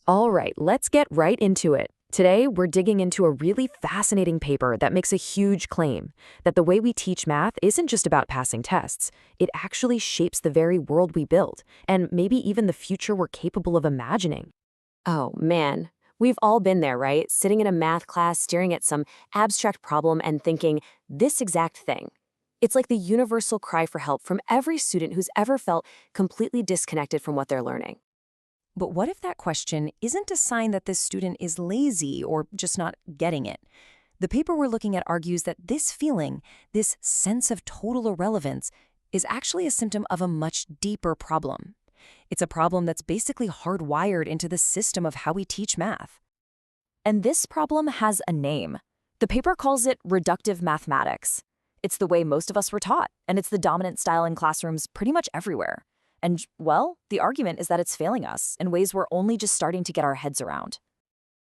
All right, let's get right into it. Today, we're digging into a really fascinating paper that makes a huge claim that the way we teach math isn't just about passing tests. It actually shapes the very world we build, and maybe even the future we're capable of imagining. Oh, man. We've all been there, right? Sitting in a math class, staring at some abstract problem and thinking, this exact thing. It's like the universal cry for help from every student who's ever felt completely disconnected from what they're learning. But what if that question isn't a sign that this student is lazy or just not getting it? The paper we're looking at argues that this feeling, this sense of total irrelevance, is actually a symptom of a much deeper problem. It's a problem that's basically hardwired into the system of how we teach math. And this problem has a name. The paper calls it reductive mathematics. It's the way most of us were taught, and it's the dominant style in classrooms pretty much everywhere. And, well, the argument is that it's failing us in ways we're only just starting to get our heads around.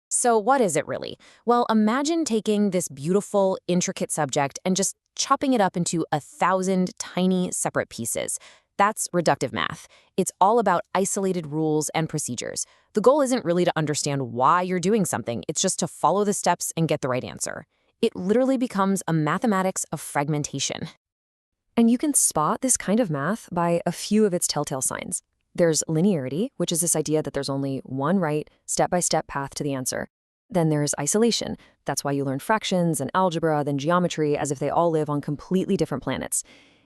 So what is it really? Well, imagine taking this beautiful, intricate subject and just chopping it up into 1,000 tiny separate pieces. That's reductive math. It's all about isolated rules and procedures. The goal isn't really to understand why you're doing something, it's just to follow the steps and get the right answer. It literally becomes a mathematics of fragmentation. And you can spot this kind of math by a few of its telltale signs. There's linearity, which is this idea that there's only one right, step-by-step path to the answer. Then there's isolation. That's why you learn fractions and algebra, then geometry, as if they all live on completely different planets.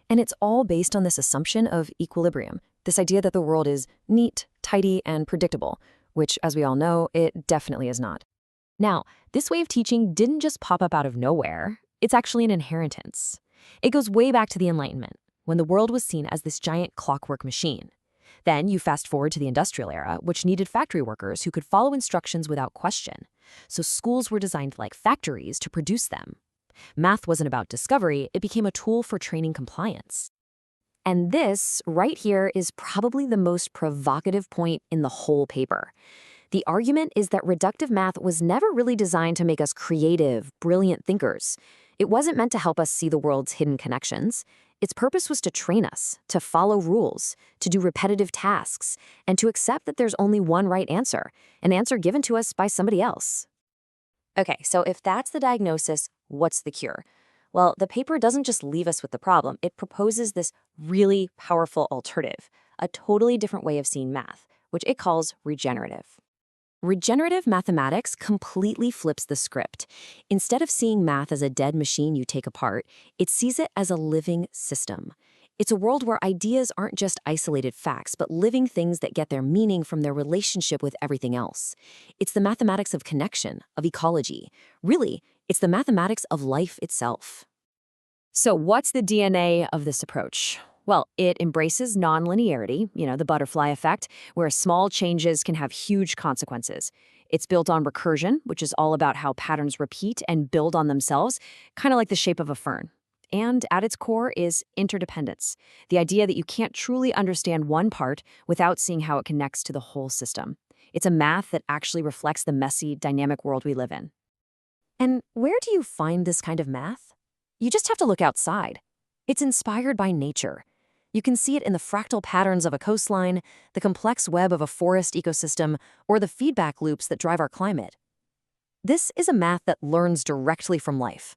And it's all based on this assumption of equilibrium, this idea that the world is neat, tidy, and predictable, which, as we all know, it definitely is not. Now, this way of teaching didn't just pop up out of nowhere. It's actually an inheritance. It goes way back to the Enlightenment, when the world was seen as this giant clockwork machine. Then you fast forward to the industrial era, which needed factory workers who could follow instructions without question. So schools were designed like factories to produce them. Math wasn't about discovery, it became a tool for training compliance. And this, right here, is probably the most provocative point in the whole paper. The argument is that reductive math was never really designed to make us creative, brilliant thinkers. It wasn't meant to help us see the world's hidden connections. Its purpose was to train us, to follow rules, to do repetitive tasks, and to accept that there's only one right answer, an answer given to us by somebody else. Okay, so if that's the diagnosis, what's the cure? Well, the paper doesn't just leave us with the problem, it proposes this really powerful alternative, a totally different way of seeing math, which it calls regenerative. Regenerative mathematics completely flips the script. Instead of seeing math as a dead machine you take apart, it sees it as a living system. It's a world where ideas aren't just isolated facts, but living things that get their meaning from their relationship with everything else. It's the mathematics of connection, of ecology. Really, it's the mathematics of life itself. So what's the DNA of this approach? Well, it embraces nonlinearity, the butterfly effect, where small changes can have huge consequences. It's built on recursion, which is all about how patterns repeat and build on themselves, kind of like the shape of a fern. And at its core is interdependence, the idea that you can't truly understand one part without seeing how it connects to the whole system. It's a math that actually reflects the messy, dynamic world we live in. And where do you find this kind of math? You just have to look outside. It's inspired by nature. You can see it in the fractal patterns of a coastline, the complex web of a forest ecosystem, or the feedback loops that drive our climate. This is a math that learns directly from life.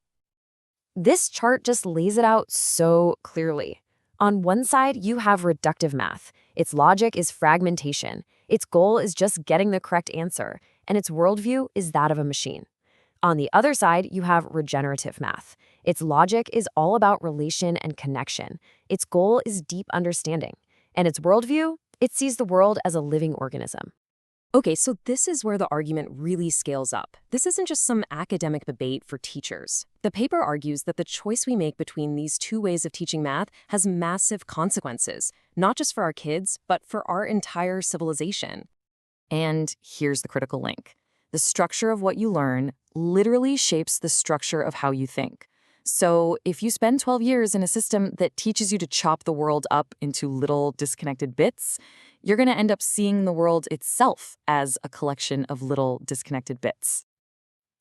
This chart just lays it out so clearly. On one side, you have reductive math. Its logic is fragmentation. Its goal is just getting the correct answer, and its worldview is that of a machine. On the other side, you have regenerative math. Its logic is all about relation and connection. Its goal is deep understanding. And its worldview, it sees the world as a living organism. Okay, so this is where the argument really scales up. This isn't just some academic debate for teachers. The paper argues that the choice we make between these two ways of teaching math has massive consequences, not just for our kids, but for our entire civilization. And here's the critical link. The structure of what you learn literally shapes the structure of how you think. So if you spend 12 years in a system that teaches you to chop the world up into little disconnected bits, you're going to end up seeing the world itself as a collection of little disconnected bits.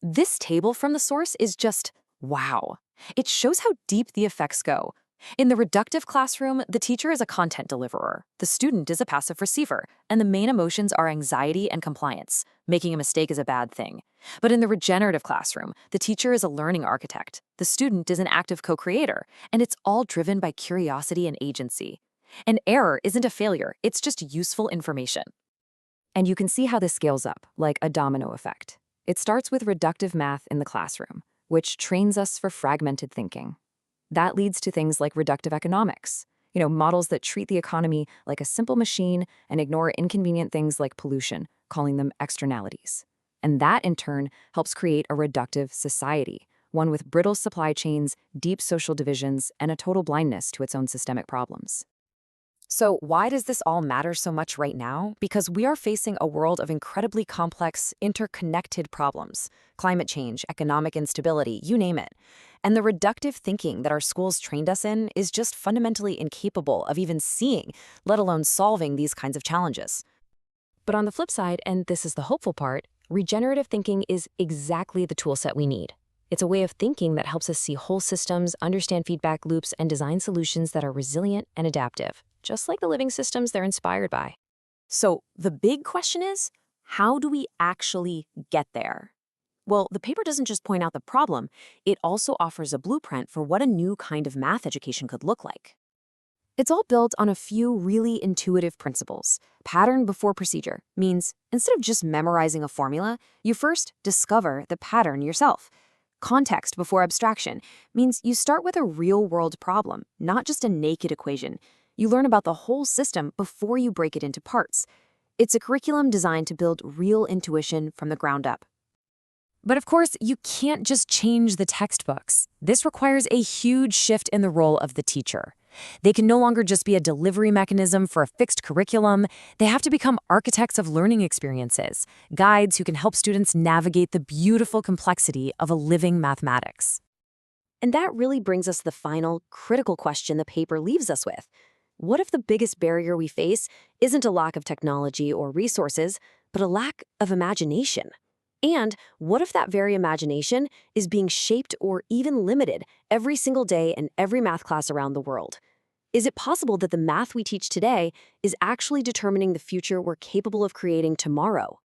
This table from the source is just wow. It shows how deep the effects go, In the reductive classroom, the teacher is a content deliverer, the student is a passive receiver, and the main emotions are anxiety and compliance. Making a mistake is a bad thing. But in the regenerative classroom, the teacher is a learning architect, the student is an active co-creator, and it's all driven by curiosity and agency. An error isn't a failure, it's just useful information. And you can see how this scales up, like a domino effect. It starts with reductive math in the classroom, which trains us for fragmented thinking. That leads to things like reductive economics, models that treat the economy like a simple machine and ignore inconvenient things like pollution, calling them externalities. And that, in turn, helps create a reductive society, one with brittle supply chains, deep social divisions, and a total blindness to its own systemic problems. So why does this all matter so much right now? Because we are facing a world of incredibly complex, interconnected problems. Climate change, economic instability, you name it. And the reductive thinking that our schools trained us in is just fundamentally incapable of even seeing, let alone solving these kinds of challenges. But on the flip side, and this is the hopeful part, regenerative thinking is exactly the toolset we need. It's a way of thinking that helps us see whole systems, understand feedback loops, and design solutions that are resilient and adaptive, just like the living systems they're inspired by. So the big question is, how do we actually get there? Well, the paper doesn't just point out the problem, it also offers a blueprint for what a new kind of math education could look like. It's all built on a few really intuitive principles. Pattern before procedure means instead of just memorizing a formula, you first discover the pattern yourself. Context before abstraction means you start with a real-world problem, not just a naked equation. You learn about the whole system before you break it into parts. It's a curriculum designed to build real intuition from the ground up. But of course, you can't just change the textbooks. This requires a huge shift in the role of the teacher. They can no longer just be a delivery mechanism for a fixed curriculum. They have to become architects of learning experiences, guides who can help students navigate the beautiful complexity of a living mathematics. And that really brings us to the final, critical question the paper leaves us with. What if the biggest barrier we face isn't a lack of technology or resources, but a lack of imagination? And what if that very imagination is being shaped or even limited every single day in every math class around the world? Is it possible that the math we teach today is actually determining the future we're capable of creating tomorrow?